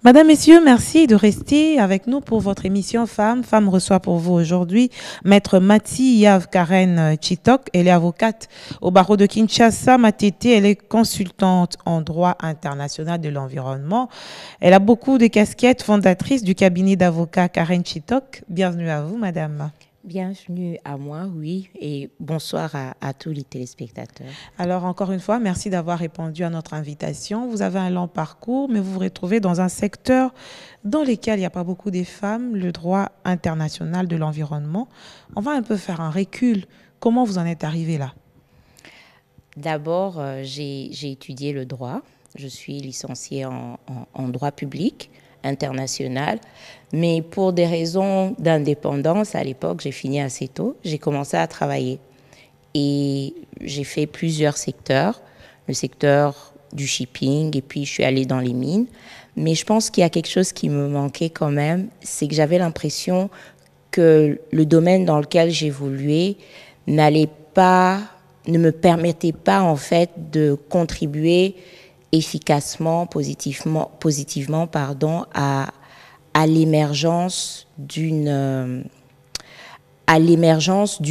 Madame, Messieurs, merci de rester avec nous pour votre émission Femmes. Femmes reçoit pour vous aujourd'hui Maître Mati Yav Karen Chitok. Elle est avocate au barreau de Kinshasa. Matete, elle est consultante en droit international de l'environnement. Elle a beaucoup de casquettes, fondatrice du cabinet d'avocats Karen Chitok. Bienvenue à vous, madame. Bienvenue à moi, oui, et bonsoir à tous les téléspectateurs. Alors, encore une fois, merci d'avoir répondu à notre invitation. Vous avez un long parcours, mais vous vous retrouvez dans un secteur dans lequel il n'y a pas beaucoup de femmes, le droit international de l'environnement. On va un peu faire un recul. Comment vous en êtes arrivé là? D'abord, j'ai étudié le droit. Je suis licenciée en droit public international, mais pour des raisons d'indépendance, à l'époque, j'ai fini assez tôt. J'ai commencé à travailler et j'ai fait plusieurs secteurs, le secteur du shipping et puis je suis allée dans les mines. Mais je pense qu'il y a quelque chose qui me manquait quand même, c'est que j'avais l'impression que le domaine dans lequel j'évoluais ne me permettait pas en fait de contribuer efficacement, positivement pardon, à l'émergence du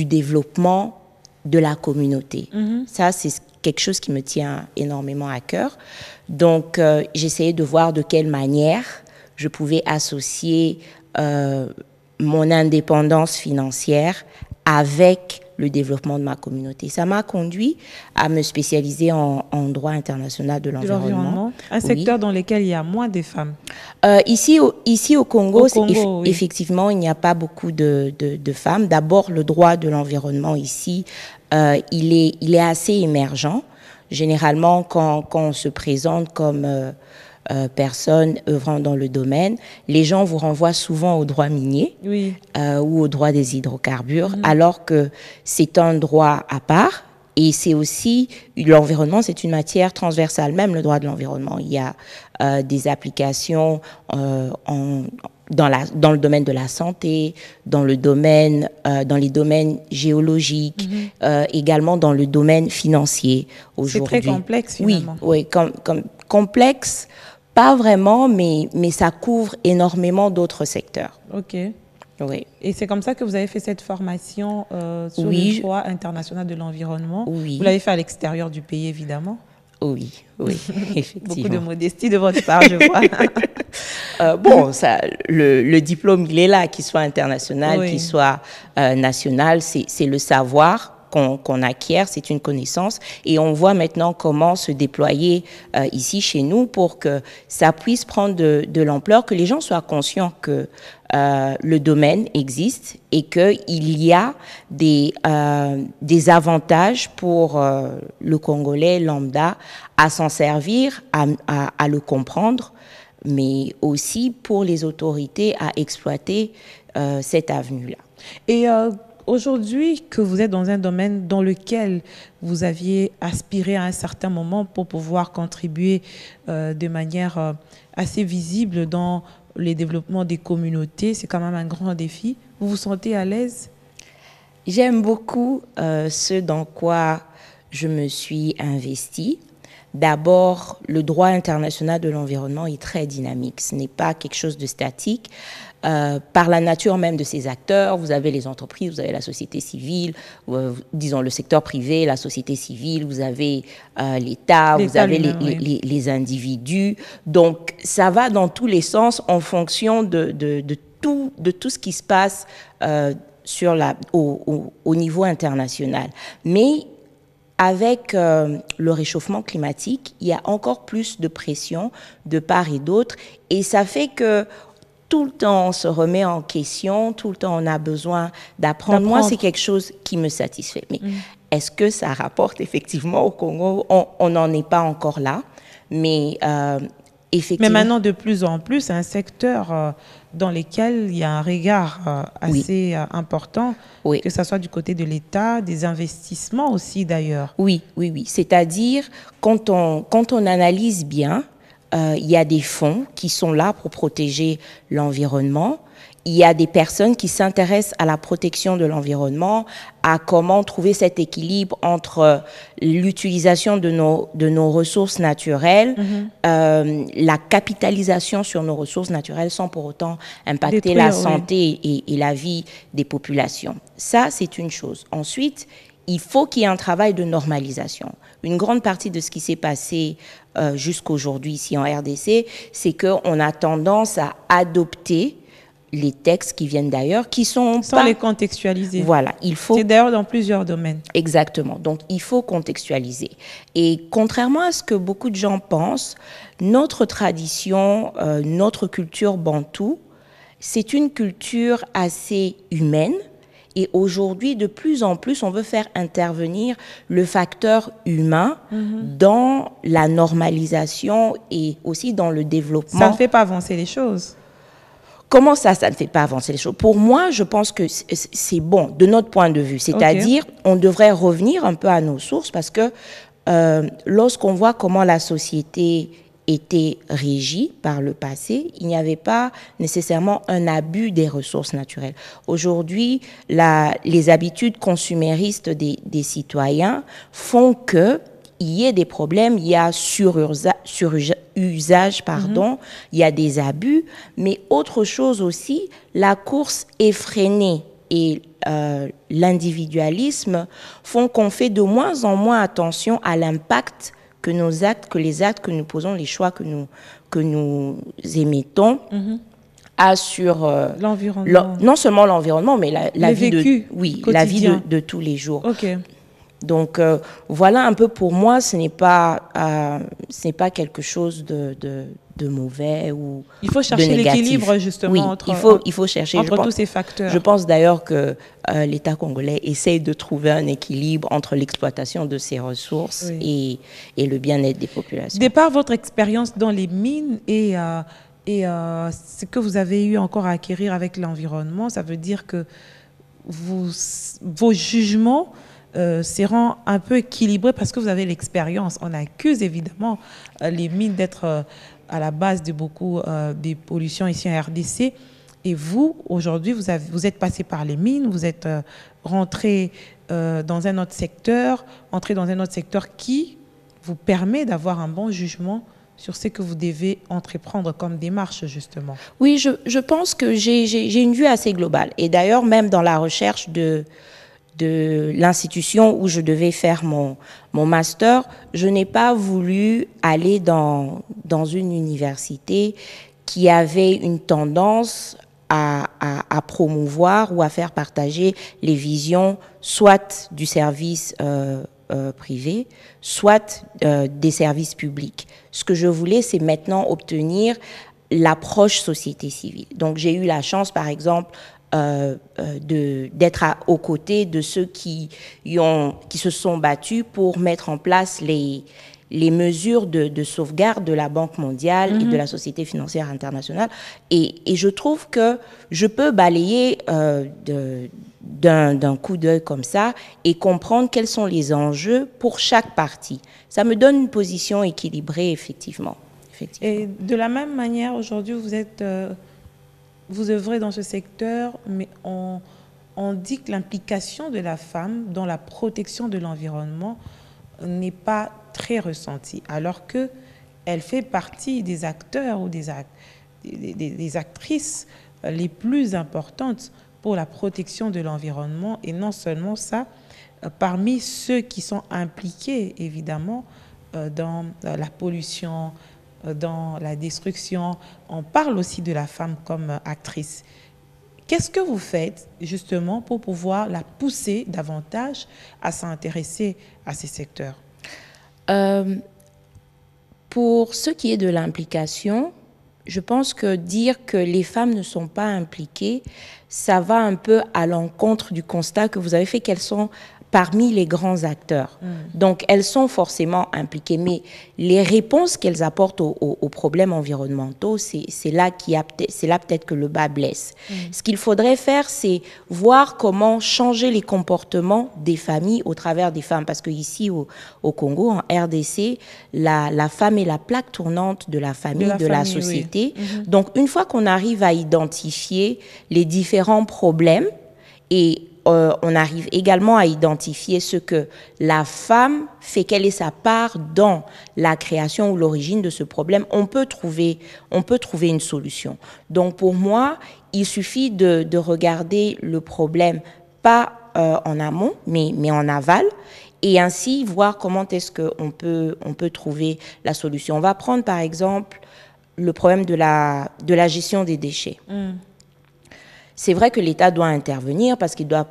développement de la communauté. Ça, c'est quelque chose qui me tient énormément à cœur. Donc, j'essayais de voir de quelle manière je pouvais associer mon indépendance financière avec le développement de ma communauté. Ça m'a conduit à me spécialiser en droit international de l'environnement. Un secteur dans lequel il y a moins de femmes. Ici au Congo, Oui. effectivement, il n'y a pas beaucoup de femmes. D'abord, le droit de l'environnement ici, il est assez émergent. Généralement, quand on se présente comme personne œuvrant dans le domaine, les gens vous renvoient souvent au droit minier Oui. Ou au droit des hydrocarbures, alors que c'est un droit à part. Et c'est aussi, l'environnement, c'est une matière transversale, même le droit de l'environnement. Il y a des applications dans le domaine de la santé, dans les domaines géologiques, également dans le domaine financier aujourd'hui. C'est très complexe, finalement. Oui, complexe, pas vraiment, mais ça couvre énormément d'autres secteurs. OK. Oui. Et c'est comme ça que vous avez fait cette formation sur le droit international de l'environnement. Oui. Vous l'avez fait à l'extérieur du pays, évidemment. Oui, effectivement. Beaucoup de modestie de votre part, je vois. Bon, le diplôme, il est là, qu'il soit international, qu'il soit national, c'est le savoir qu'on acquiert, c'est une connaissance. Et on voit maintenant comment se déployer ici, chez nous, pour que ça puisse prendre de l'ampleur, que les gens soient conscients que le domaine existe et qu'il y a des avantages pour le Congolais lambda à s'en servir, à le comprendre, mais aussi pour les autorités à exploiter cette avenue-là. Et aujourd'hui, que vous êtes dans un domaine dans lequel vous aviez aspiré à un certain moment pour pouvoir contribuer de manière assez visible dans les développements des communautés, c'est quand même un grand défi. Vous vous sentez à l'aise? J'aime beaucoup ce dans quoi je me suis investie. D'abord, le droit international de l'environnement est très dynamique. Ce n'est pas quelque chose de statique. Par la nature même de ces acteurs, vous avez les entreprises, vous avez la société civile, disons le secteur privé, la société civile, vous avez l'État, vous avez les individus. Donc, ça va dans tous les sens en fonction de tout ce qui se passe au niveau international. Mais avec le réchauffement climatique, il y a encore plus de pression de part et d'autre. Et ça fait que tout le temps, on se remet en question, tout le temps, on a besoin d'apprendre. Moi, c'est quelque chose qui me satisfait. Mais est-ce que ça rapporte effectivement au Congo? On n'en est pas encore là. Mais effectivement... Mais maintenant, de plus en plus, c'est un secteur dans lequel il y a un regard assez important, que ce soit du côté de l'État, des investissements aussi d'ailleurs. Oui. C'est-à-dire, quand on analyse bien, il y a des fonds qui sont là pour protéger l'environnement. Il y a des personnes qui s'intéressent à la protection de l'environnement, à comment trouver cet équilibre entre l'utilisation de nos ressources naturelles, la capitalisation sur nos ressources naturelles sans pour autant impacter la santé et la vie des populations. Ça, c'est une chose. Ensuite, il faut qu'il y ait un travail de normalisation. Une grande partie de ce qui s'est passé jusqu'aujourd'hui ici en RDC, c'est qu'on a tendance à adopter les textes qui viennent d'ailleurs, qui sont sans les contextualiser. Voilà, il faut. C'est d'ailleurs dans plusieurs domaines. Exactement. Donc, il faut contextualiser. Et contrairement à ce que beaucoup de gens pensent, notre tradition, notre culture bantoue, c'est une culture assez humaine. Et aujourd'hui, de plus en plus, on veut faire intervenir le facteur humain dans la normalisation et aussi dans le développement. Ça ne fait pas avancer les choses. Comment ça ne fait pas avancer les choses? Pour moi, je pense que c'est bon, de notre point de vue. C'est-à-dire, on devrait revenir un peu à nos sources parce que lorsqu'on voit comment la société était régie par le passé, il n'y avait pas nécessairement un abus des ressources naturelles. Aujourd'hui, les habitudes consuméristes des citoyens font que il y a des problèmes, il y a surusage, pardon, il y a des abus, mais autre chose aussi, la course effrénée et l'individualisme font qu'on fait de moins en moins attention à l'impact que nos actes, que les actes que nous posons, les choix que nous émettons, a sur l'environnement. Non seulement l'environnement, mais la vie la vie de tous les jours. Donc voilà un peu pour moi, ce n'est pas quelque chose de mauvais ou il faut chercher l'équilibre justement il faut chercher entre tous ces facteurs. Je pense d'ailleurs que l'État congolais essaye de trouver un équilibre entre l'exploitation de ses ressources et le bien-être des populations. De par votre expérience dans les mines et ce que vous avez eu encore à acquérir avec l'environnement, ça veut dire que vos jugements seront un peu équilibrés parce que vous avez l'expérience. On accuse évidemment les mines d'être à la base de beaucoup des pollutions ici en RDC. Et vous, aujourd'hui, vous êtes passé par les mines, vous êtes rentré dans un autre secteur, qui vous permet d'avoir un bon jugement sur ce que vous devez entreprendre comme démarche, justement. Oui, je pense que j'ai une vue assez globale. Et d'ailleurs, même dans la recherche de l'institution où je devais faire mon master, je n'ai pas voulu aller dans une université qui avait une tendance à promouvoir ou à faire partager les visions soit du service privé, soit des services publics. Ce que je voulais, c'est maintenant obtenir l'approche société civile. Donc j'ai eu la chance, par exemple, d'être aux côtés de ceux qui se sont battus pour mettre en place les mesures de sauvegarde de la Banque mondiale et de la Société financière internationale. Et je trouve que je peux balayer d'un coup d'œil comme ça et comprendre quels sont les enjeux pour chaque partie. Ça me donne une position équilibrée, effectivement. Et de la même manière, aujourd'hui, vous œuvrez dans ce secteur, mais on dit que l'implication de la femme dans la protection de l'environnement n'est pas très ressentie, alors qu'elle fait partie des acteurs ou des actrices les plus importantes pour la protection de l'environnement. Et non seulement ça, parmi ceux qui sont impliqués, évidemment, dans la pollution, dans la destruction, on parle aussi de la femme comme actrice. Qu'est-ce que vous faites justement pour pouvoir la pousser davantage à s'intéresser à ces secteurs? Pour ce qui est de l'implication, je pense que dire que les femmes ne sont pas impliquées, ça va un peu à l'encontre du constat que vous avez fait qu'elles sont parmi les grands acteurs. Donc, elles sont forcément impliquées. Mais les réponses qu'elles apportent aux problèmes environnementaux, c'est là peut-être que le bas blesse. Ce qu'il faudrait faire, c'est voir comment changer les comportements des familles au travers des femmes. Parce qu'ici, au Congo, en RDC, la femme est la plaque tournante de la famille, de la société. Oui. Donc, une fois qu'on arrive à identifier les différents problèmes et on arrive également à identifier ce que la femme fait, quelle est sa part dans la création ou l'origine de ce problème, on peut trouver une solution. Donc pour moi, il suffit de regarder le problème pas en amont, mais en aval, et ainsi voir comment est-ce qu'on peut trouver la solution. On va prendre par exemple le problème de la gestion des déchets. C'est vrai que l'État doit intervenir parce qu'il doit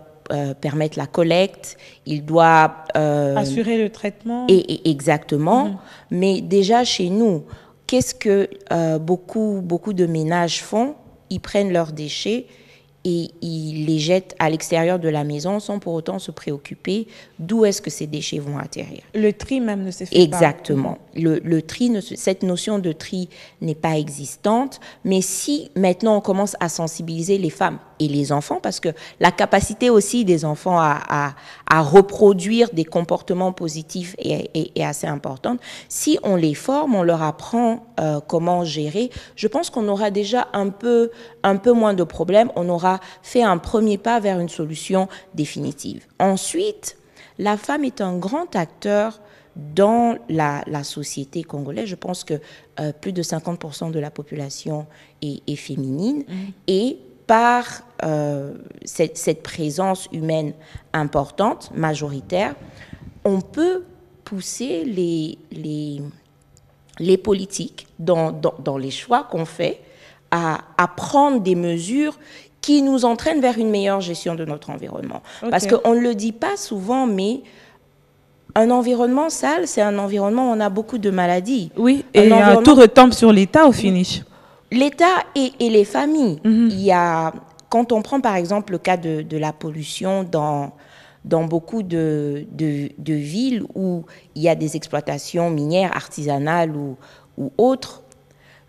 permettre la collecte, il doit... assurer le traitement. Exactement. Mais déjà, chez nous, qu'est-ce que beaucoup de ménages font? Ils prennent leurs déchets et ils les jettent à l'extérieur de la maison sans pour autant se préoccuper d'où est-ce que ces déchets vont atterrir. Le tri même ne se fait pas. Exactement. Le tri, cette notion de tri n'est pas existante. Mais si maintenant on commence à sensibiliser les femmes et les enfants, parce que la capacité aussi des enfants à reproduire des comportements positifs est assez importante. Si on les forme, on leur apprend comment gérer, je pense qu'on aura déjà un peu moins de problèmes. On aura fait un premier pas vers une solution définitive. Ensuite, la femme est un grand acteur dans la société congolaise. Je pense que plus de 50% de la population est féminine. Et par cette présence humaine importante, majoritaire, on peut pousser les politiques dans les choix qu'on fait à prendre des mesures qui nous entraînent vers une meilleure gestion de notre environnement. Okay. Parce qu'on ne le dit pas souvent, mais un environnement sale, c'est un environnement où on a beaucoup de maladies. Oui, et tout retombe sur l'État au finish. L'État et les familles. Il y a, quand on prend par exemple le cas de la pollution dans beaucoup de villes où il y a des exploitations minières, artisanales ou autres,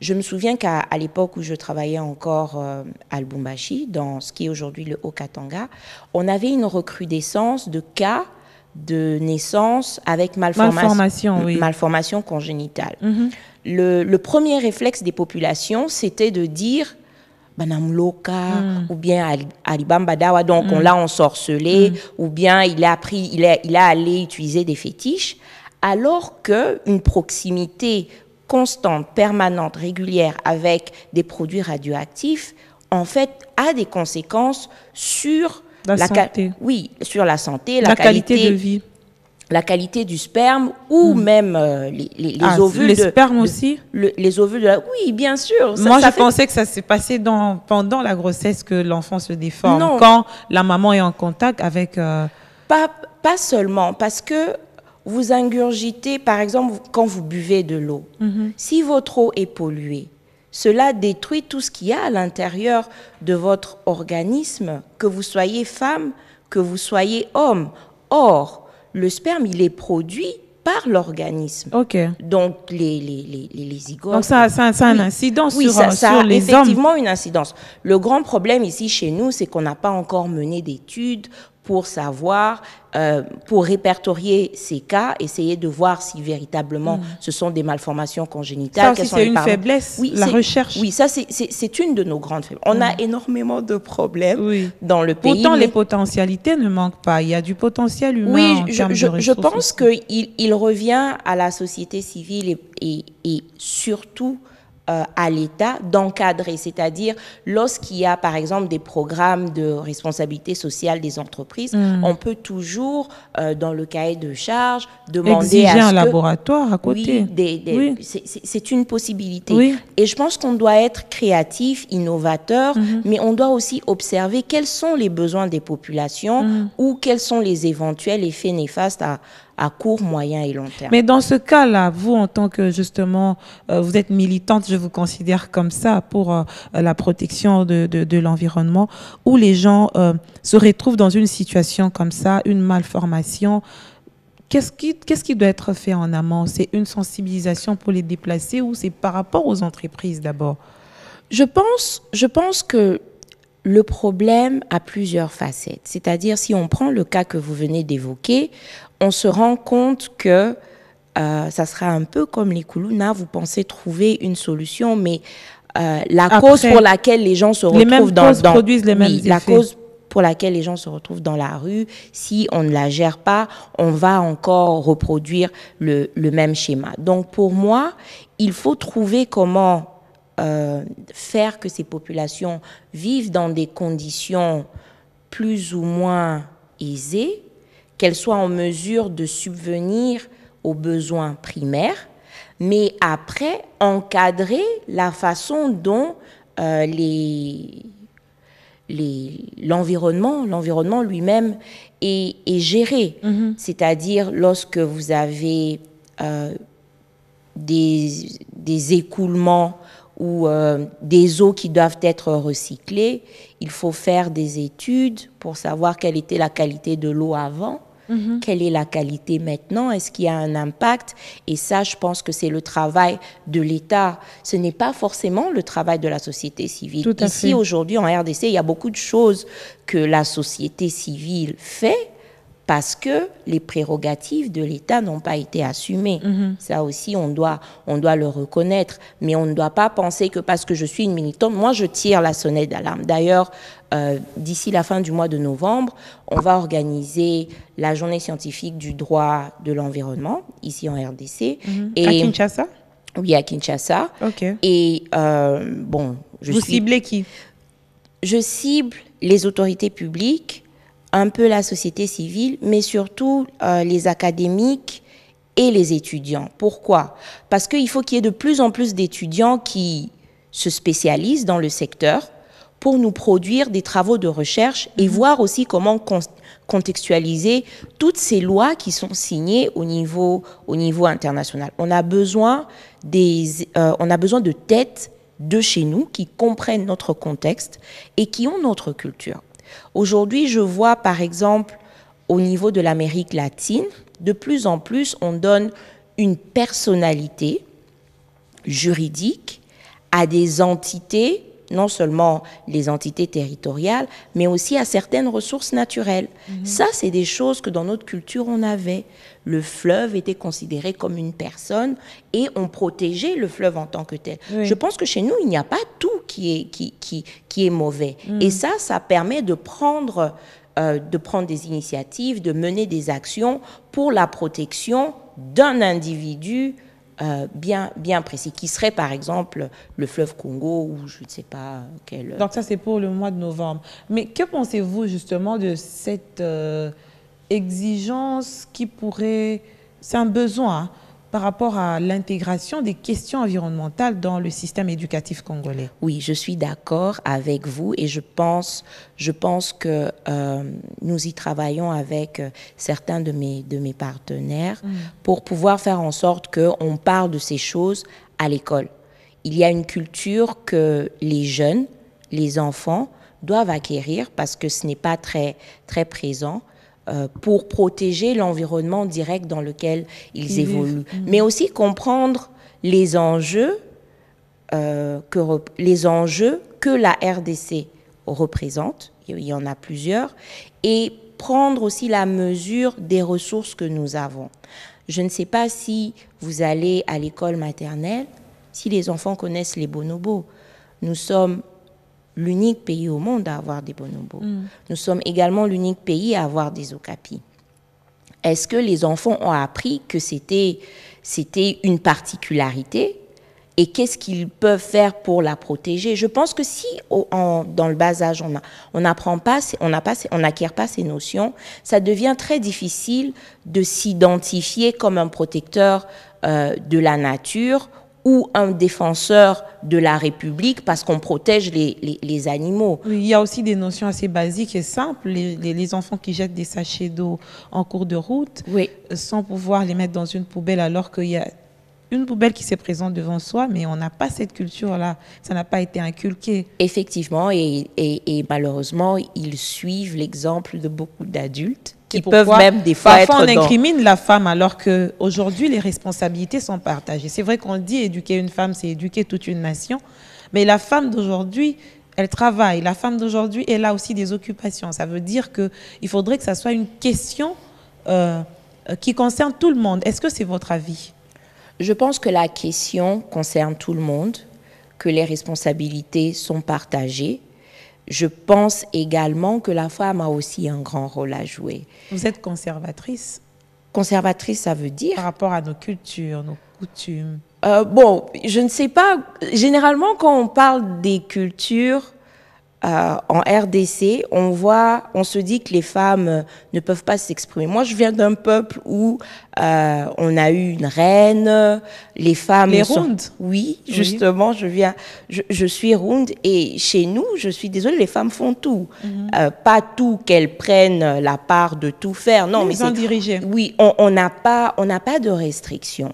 je me souviens qu'à l'époque où je travaillais encore à Lubumbashi, dans ce qui est aujourd'hui le Haut-Katanga, on avait une recrudescence de cas de naissance avec malformation congénitale. Le premier réflexe des populations, c'était de dire Banamloka, ou bien Alibambadawa, donc on l'a ensorcelé, ou bien il a allé utiliser des fétiches, alors qu'une proximité constante, permanente, régulière avec des produits radioactifs, en fait, a des conséquences sur la santé. Oui, sur la santé, la qualité de vie. La qualité du sperme ou même les ovules. Les spermes aussi les ovules Oui, bien sûr. Moi, je pensais que ça s'est passé pendant la grossesse que l'enfant se déforme. Non. Quand la maman est en contact avec... Pas seulement, parce que vous ingurgitez, par exemple, quand vous buvez de l'eau. Si votre eau est polluée, cela détruit tout ce qu'il y a à l'intérieur de votre organisme, que vous soyez femme, que vous soyez homme. Or, le sperme, il est produit par l'organisme. Donc, les zygotes... Donc, ça a une incidence sur les hommes. Ça a effectivement une incidence. Le grand problème ici, chez nous, c'est qu'on n'a pas encore mené d'études pour savoir, pour répertorier ces cas, essayer de voir si véritablement ce sont des malformations congénitales. Ça aussi, c'est une faiblesse, la recherche. Oui, ça, c'est une de nos grandes faiblesses. On a énormément de problèmes dans le pays. Pourtant, les potentialités ne manquent pas. Il y a du potentiel humain en termes de ressources. Je pense qu'il revient à la société civile et surtout à l'État d'encadrer, c'est-à-dire lorsqu'il y a par exemple des programmes de responsabilité sociale des entreprises, on peut toujours dans le cahier de charge demander exiger un laboratoire à côté. C'est une possibilité. Et je pense qu'on doit être créatif, innovateur, mais on doit aussi observer quels sont les besoins des populations ou quels sont les éventuels effets néfastes à court, moyen et long terme. Mais dans ce cas-là, vous, en tant que, justement, vous êtes militante, je vous considère comme ça, pour la protection de l'environnement, où les gens se retrouvent dans une situation comme ça, une malformation. Qu'est-ce qui doit être fait en amont? C'est une sensibilisation pour les déplacer ou c'est par rapport aux entreprises d'abord? Je pense que le problème a plusieurs facettes. C'est-à-dire, si on prend le cas que vous venez d'évoquer, on se rend compte que ça sera un peu comme les Koulouna, vous pensez trouver une solution, mais cause pour laquelle les gens se retrouvent produisent les mêmes effets. La cause pour laquelle les gens se retrouvent dans la rue, si on ne la gère pas, on va encore reproduire le même schéma. Donc pour moi, il faut trouver comment faire que ces populations vivent dans des conditions plus ou moins aisées, qu'elles soient en mesure de subvenir aux besoins primaires, mais après encadrer la façon dont l'environnement lui-même est géré. C'est-à-dire lorsque vous avez des écoulements ou des eaux qui doivent être recyclées, il faut faire des études pour savoir quelle était la qualité de l'eau avant, quelle est la qualité maintenant, est-ce qu'il y a un impact? Et ça, je pense que c'est le travail de l'État. Ce n'est pas forcément le travail de la société civile. Ici, aujourd'hui, en RDC, il y a beaucoup de choses que la société civile fait parce que les prérogatives de l'État n'ont pas été assumées. Ça aussi, on doit le reconnaître. Mais on ne doit pas penser que parce que je suis une militante, moi, je tire la sonnette d'alarme. D'ailleurs, d'ici la fin du mois de novembre, on va organiser la journée scientifique du droit de l'environnement, ici en RDC. Et à Kinshasa? Oui, à Kinshasa. OK. Et Vous ciblez qui? Je cible les autorités publiques, un peu la société civile, mais surtout les académiques et les étudiants. Pourquoi? Parce qu'il faut qu'il y ait de plus en plus d'étudiants qui se spécialisent dans le secteur pour nous produire des travaux de recherche et voir aussi comment contextualiser toutes ces lois qui sont signées au niveau international. On a besoin de têtes de chez nous qui comprennent notre contexte et qui ont notre culture. Aujourd'hui, je vois par exemple au niveau de l'Amérique latine, de plus en plus, on donne une personnalité juridique à des entités, non seulement les entités territoriales, mais aussi à certaines ressources naturelles. Ça, c'est des choses que dans notre culture, on avait. Le fleuve était considéré comme une personne et on protégeait le fleuve en tant que tel. Oui. Je pense que chez nous, il n'y a pas tout qui est mauvais. Et ça permet de prendre des initiatives, de mener des actions pour la protection d'un individu bien précis, qui serait par exemple le fleuve Congo ou je ne sais pas quel... Donc ça, c'est pour le mois de novembre. Mais que pensez-vous justement de cette exigence qui pourrait... C'est un besoin hein, par rapport à l'intégration des questions environnementales dans le système éducatif congolais. Oui, je suis d'accord avec vous et je pense que nous y travaillons avec certains de mes partenaires pour pouvoir faire en sorte qu'on parle de ces choses à l'école. Il y a une culture que les jeunes, les enfants doivent acquérir parce que ce n'est pas très présent. Pour protéger l'environnement direct dans lequel ils évoluent. Mais aussi comprendre les enjeux que la RDC représente, il y en a plusieurs, et prendre aussi la mesure des ressources que nous avons. Je ne sais pas si vous allez à l'école maternelle, si les enfants connaissent les bonobos. Nous sommes l'unique pays au monde à avoir des bonobos. Nous sommes également l'unique pays à avoir des okapis. Est-ce que les enfants ont appris que c'était une particularité et qu'est-ce qu'ils peuvent faire pour la protéger? Je pense que si dans le bas âge on n'acquiert pas ces notions, ça devient très difficile de s'identifier comme un protecteur de la nature ou un défenseur de la République parce qu'on protège les animaux. Oui, il y a aussi des notions assez basiques et simples. Les enfants qui jettent des sachets d'eau en cours de route, Oui. sans pouvoir les mettre dans une poubelle alors qu'il y a une poubelle qui se présente devant soi, mais on n'a pas cette culture-là. Ça n'a pas été inculqué. Effectivement, et malheureusement, ils suivent l'exemple de beaucoup d'adultes qui peuvent même des fois parfois être on incrimine la femme alors qu'aujourd'hui, les responsabilités sont partagées. C'est vrai qu'on dit éduquer une femme, c'est éduquer toute une nation, mais la femme d'aujourd'hui, elle travaille. La femme d'aujourd'hui, elle a aussi des occupations. Ça veut dire qu'il faudrait que ça soit une question qui concerne tout le monde. Est-ce que c'est votre avis ? Je pense que la question concerne tout le monde, que les responsabilités sont partagées. Je pense également que la femme a aussi un grand rôle à jouer. Vous êtes conservatrice ? Conservatrice, ça veut dire? Par rapport à nos cultures, nos coutumes. Bon, je ne sais pas. Généralement, quand on parle des cultures en RDC, on se dit que les femmes ne peuvent pas s'exprimer. Moi, je viens d'un peuple où on a eu une reine, les femmes... Les Rounds. Oui, justement, je suis Round et chez nous, je suis désolée, les femmes font tout. Pas tout qu'elles prennent la part de tout faire. Non, mais c'est dirigé. Oui, on n'a pas de restrictions.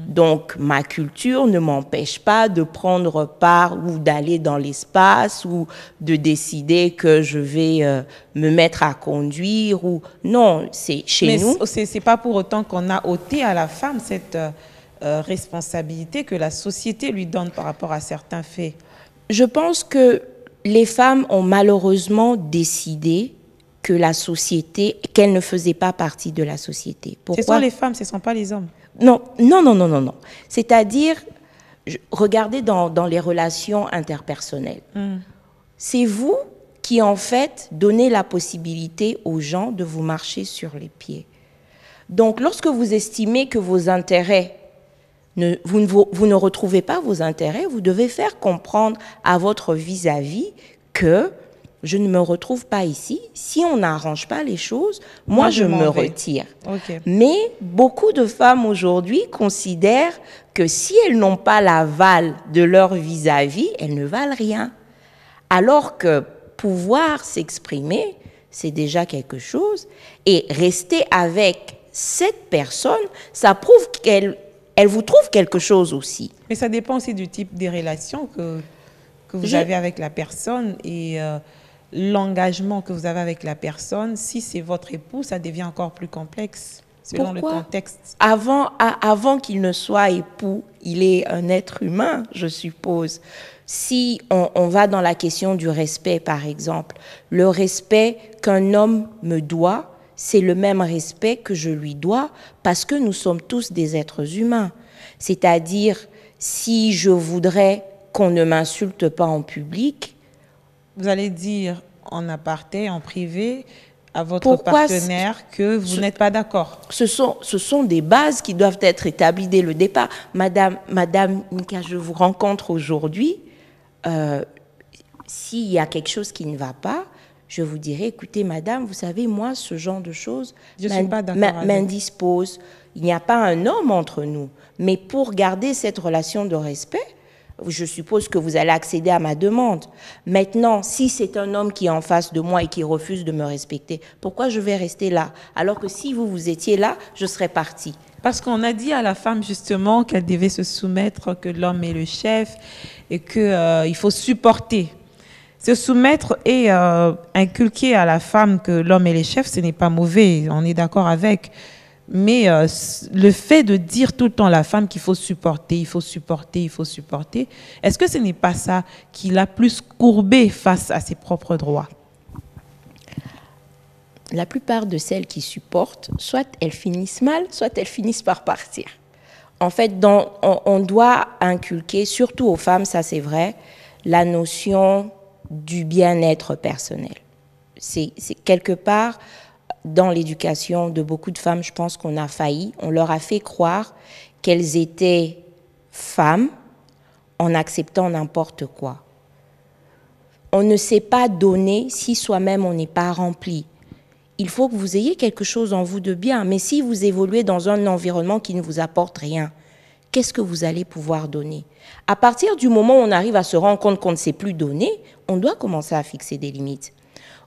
Donc, ma culture ne m'empêche pas de prendre part ou d'aller dans l'espace ou de décider que je vais me mettre à conduire ou... Non, c'est chez nous. Mais c'est pas pour autant qu'on a ôté à la femme cette responsabilité que la société lui donne par rapport à certains faits. Je pense que les femmes ont malheureusement décidé que la société, qu'elles ne faisaient pas partie de la société. Pourquoi? Ce sont les femmes, ce ne sont pas les hommes. Non. C'est-à-dire, regardez dans les relations interpersonnelles. C'est vous qui, en fait, donnez la possibilité aux gens de vous marcher sur les pieds. Donc, lorsque vous estimez que vos intérêts, vous ne retrouvez pas vos intérêts, vous devez faire comprendre à votre vis-à-vis que je ne me retrouve pas ici. Si on n'arrange pas les choses, moi, je me retire. Okay. Mais beaucoup de femmes aujourd'hui considèrent que si elles n'ont pas l'aval de leur vis-à-vis, elles ne valent rien. Alors que pouvoir s'exprimer, c'est déjà quelque chose. Et rester avec cette personne, ça prouve qu'elle vous trouve quelque chose aussi. Mais ça dépend aussi du type des relations que vous avez avec la personne et... l'engagement que vous avez avec la personne, si c'est votre époux, ça devient encore plus complexe selon le contexte. Avant qu'il ne soit époux, il est un être humain, je suppose. Si on va dans la question du respect, par exemple, le respect qu'un homme me doit, c'est le même respect que je lui dois parce que nous sommes tous des êtres humains. C'est-à-dire, si je voudrais qu'on ne m'insulte pas en public, vous allez dire en aparté, en privé, à votre partenaire que vous n'êtes pas d'accord. Ce sont des bases qui doivent être établies dès le départ. Madame Mika, je vous rencontre aujourd'hui. S'il y a quelque chose qui ne va pas, je vous dirai, écoutez, madame, vous savez, moi, ce genre de choses m'indispose. Il n'y a pas un homme entre nous. Mais pour garder cette relation de respect, je suppose que vous allez accéder à ma demande. Maintenant, si c'est un homme qui est en face de moi et qui refuse de me respecter, pourquoi je vais rester là? Alors que si vous étiez là, je serais partie. Parce qu'on a dit à la femme justement qu'elle devait se soumettre, que l'homme est le chef et qu'il faut supporter. Se soumettre et inculquer à la femme que l'homme est le chef, ce n'est pas mauvais, on est d'accord avec. Mais le fait de dire tout le temps à la femme qu'il faut supporter, il faut supporter, il faut supporter, est-ce que ce n'est pas ça qui l'a plus courbée face à ses propres droits? La plupart de celles qui supportent, soit elles finissent mal, soit elles finissent par partir. En fait, on doit inculquer, surtout aux femmes, ça c'est vrai, la notion du bien-être personnel. C'est quelque part... Dans l'éducation de beaucoup de femmes, je pense qu'on a failli. On leur a fait croire qu'elles étaient femmes en acceptant n'importe quoi. On ne sait pas donner si soi-même on n'est pas rempli. Il faut que vous ayez quelque chose en vous de bien. Mais si vous évoluez dans un environnement qui ne vous apporte rien, qu'est-ce que vous allez pouvoir donner? À partir du moment où on arrive à se rendre compte qu'on ne sait plus donner, on doit commencer à fixer des limites.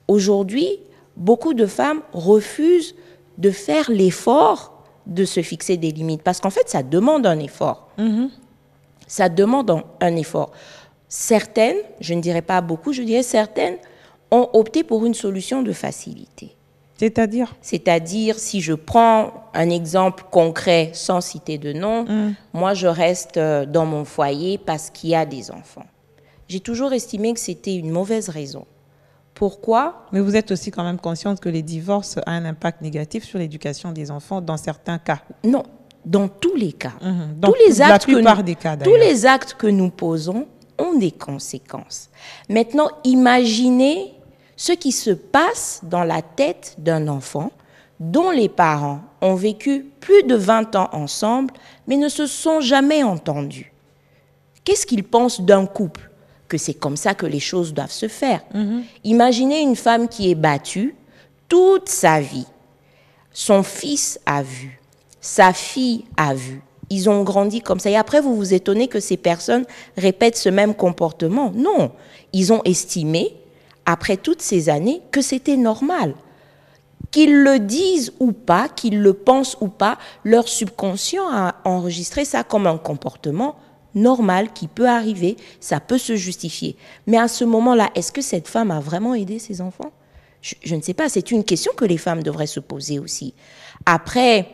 Aujourd'hui, beaucoup de femmes refusent de faire l'effort de se fixer des limites parce qu'en fait, ça demande un effort. Ça demande un effort. Certaines, je ne dirais pas beaucoup, je dirais certaines, ont opté pour une solution de facilité. C'est-à-dire? C'est-à-dire, si je prends un exemple concret sans citer de nom, moi je reste dans mon foyer parce qu'il y a des enfants. J'ai toujours estimé que c'était une mauvaise raison. Pourquoi? Mais vous êtes aussi quand même consciente que les divorces ont un impact négatif sur l'éducation des enfants dans certains cas? Non, dans tous les cas. Dans la plupart des cas, d'ailleurs. Tous les actes que nous posons ont des conséquences. Maintenant, imaginez ce qui se passe dans la tête d'un enfant dont les parents ont vécu plus de 20 ans ensemble, mais ne se sont jamais entendus. Qu'est-ce qu'ils pensent d'un couple? Que c'est comme ça que les choses doivent se faire. Imaginez une femme qui est battue toute sa vie. Son fils a vu, sa fille a vu. Ils ont grandi comme ça. Et après, vous vous étonnez que ces personnes répètent ce même comportement. Non, ils ont estimé, après toutes ces années, que c'était normal. Qu'ils le disent ou pas, qu'ils le pensent ou pas, leur subconscient a enregistré ça comme un comportement normal qui peut arriver, ça peut se justifier. Mais à ce moment-là, est-ce que cette femme a vraiment aidé ses enfants? Je ne sais pas, c'est une question que les femmes devraient se poser aussi. Après,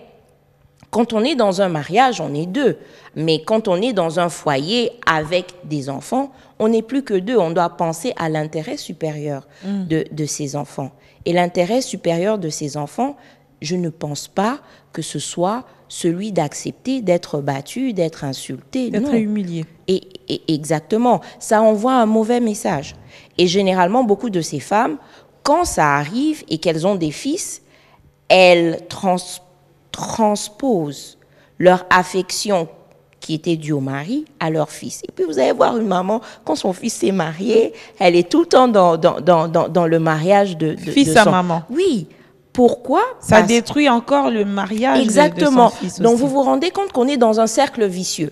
quand on est dans un mariage, on est deux. Mais quand on est dans un foyer avec des enfants, on n'est plus que deux. On doit penser à l'intérêt supérieur de ces enfants. Et l'intérêt supérieur de ces enfants, je ne pense pas que ce soit celui d'accepter d'être battu, d'être insulté. D'être humilié. Et exactement. Ça envoie un mauvais message. Et généralement, beaucoup de ces femmes, quand ça arrive et qu'elles ont des fils, elles transposent leur affection qui était due au mari à leur fils. Et puis vous allez voir une maman, quand son fils s'est marié, elle est tout le temps dans le mariage de fils à maman. Oui. Pourquoi? Ça détruit encore le mariage. Exactement. De son fils aussi. Donc vous vous rendez compte qu'on est dans un cercle vicieux.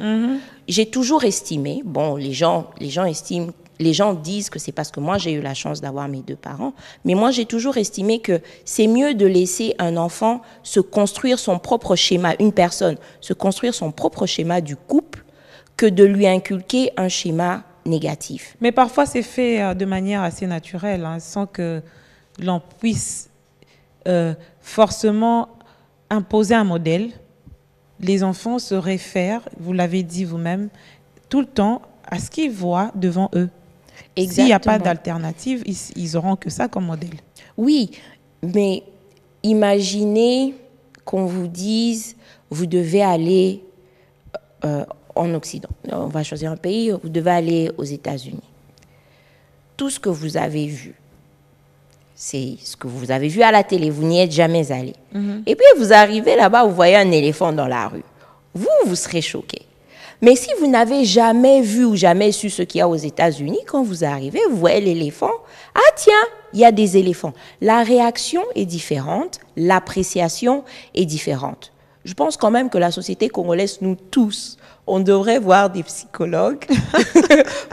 J'ai toujours estimé, bon, les gens estiment, les gens disent que c'est parce que moi j'ai eu la chance d'avoir mes deux parents, mais moi j'ai toujours estimé que c'est mieux de laisser un enfant se construire son propre schéma, une personne se construire son propre schéma du couple, que de lui inculquer un schéma négatif. Mais parfois c'est fait de manière assez naturelle, sans que l'on puisse forcément imposer un modèle. Les enfants se réfèrent, vous l'avez dit vous-même, tout le temps à ce qu'ils voient devant eux. S'il n'y a pas d'alternative, ils n'auront que ça comme modèle. Oui, mais imaginez qu'on vous dise, vous devez aller en Occident. On va choisir un pays, vous devez aller aux États-Unis. Tout ce que vous avez vu, c'est ce que vous avez vu à la télé, vous n'y êtes jamais allé. Et puis vous arrivez là-bas, vous voyez un éléphant dans la rue. Vous serez choqué. Mais si vous n'avez jamais vu ou jamais su ce qu'il y a aux États-Unis, quand vous arrivez, vous voyez l'éléphant. Ah tiens, il y a des éléphants. La réaction est différente, l'appréciation est différente. Je pense quand même que la société congolaise, nous tous, on devrait voir des psychologues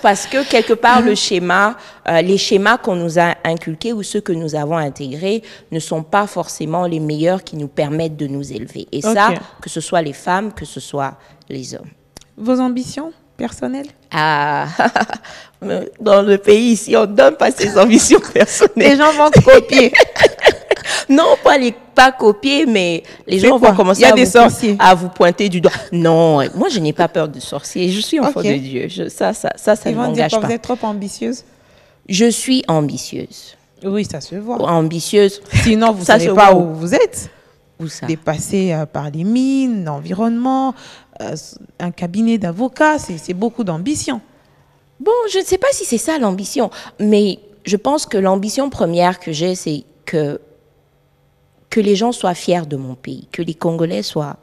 parce que quelque part le schéma, les schémas qu'on nous a inculqués ou ceux que nous avons intégrés ne sont pas forcément les meilleurs qui nous permettent de nous élever. Et ça, que ce soit les femmes, que ce soit les hommes. Vos ambitions personnelles? Ah, dans le pays ici, on ne donne pas ses ambitions personnelles. Les gens vont copier. Non, pas copier, mais les gens vont commencer à vous pointer du doigt. Non, moi, je n'ai pas peur de sorciers. Je suis enfant de Dieu. Ça ne m'engage pas. Vous êtes trop ambitieuse? Je suis ambitieuse. Oui, ça se voit. Ambitieuse. Sinon, vous ne savez pas où vous êtes. Où ça? Dépassé par les mines, l'environnement, un cabinet d'avocats, c'est beaucoup d'ambition. Bon, je ne sais pas si c'est ça l'ambition, mais je pense que l'ambition première que j'ai, c'est que les gens soient fiers de mon pays, que les Congolais soient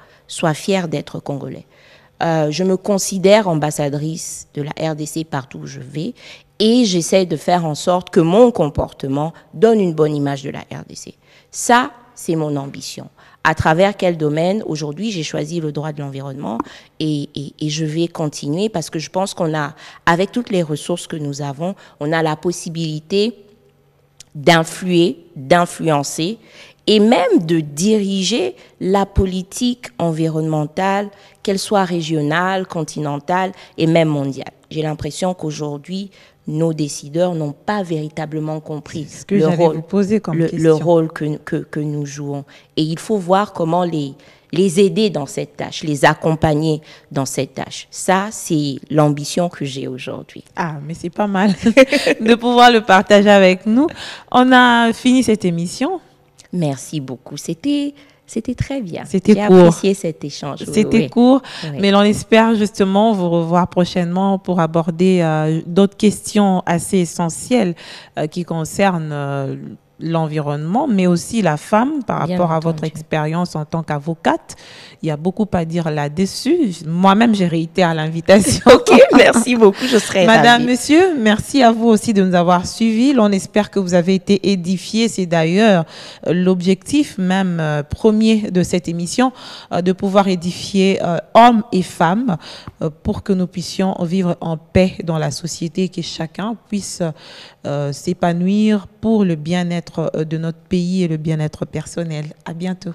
fiers d'être Congolais. Je me considère ambassadrice de la RDC partout où je vais et j'essaie de faire en sorte que mon comportement donne une bonne image de la RDC. Ça, c'est mon ambition. À travers quel domaine? Aujourd'hui, j'ai choisi le droit de l'environnement et je vais continuer parce que je pense qu'on a, avec toutes les ressources que nous avons, on a la possibilité d'influer, d'influencer et même de diriger la politique environnementale, qu'elle soit régionale, continentale et même mondiale. J'ai l'impression qu'aujourd'hui, nos décideurs n'ont pas véritablement compris le rôle que nous jouons. Et il faut voir comment les aider dans cette tâche, les accompagner dans cette tâche. Ça, c'est l'ambition que j'ai aujourd'hui. Ah, mais c'est pas mal de pouvoir le partager avec nous. On a fini cette émission. Merci beaucoup. C'était très bien. C'était court. J'ai apprécié cet échange. C'était court, mais l'on espère justement vous revoir prochainement pour aborder d'autres questions assez essentielles qui concernent l'environnement, mais aussi la femme par rapport à votre expérience en tant qu'avocate. Il y a beaucoup à dire là-dessus. Moi-même, j'ai réitéré l'invitation. OK, merci beaucoup, je serai Madame, ravie. Monsieur, merci à vous aussi de nous avoir suivis. L'on espère que vous avez été édifiés. C'est d'ailleurs l'objectif même premier de cette émission, de pouvoir édifier hommes et femmes pour que nous puissions vivre en paix dans la société, que chacun puisse s'épanouir pour le bien-être de notre pays et le bien-être personnel. À bientôt.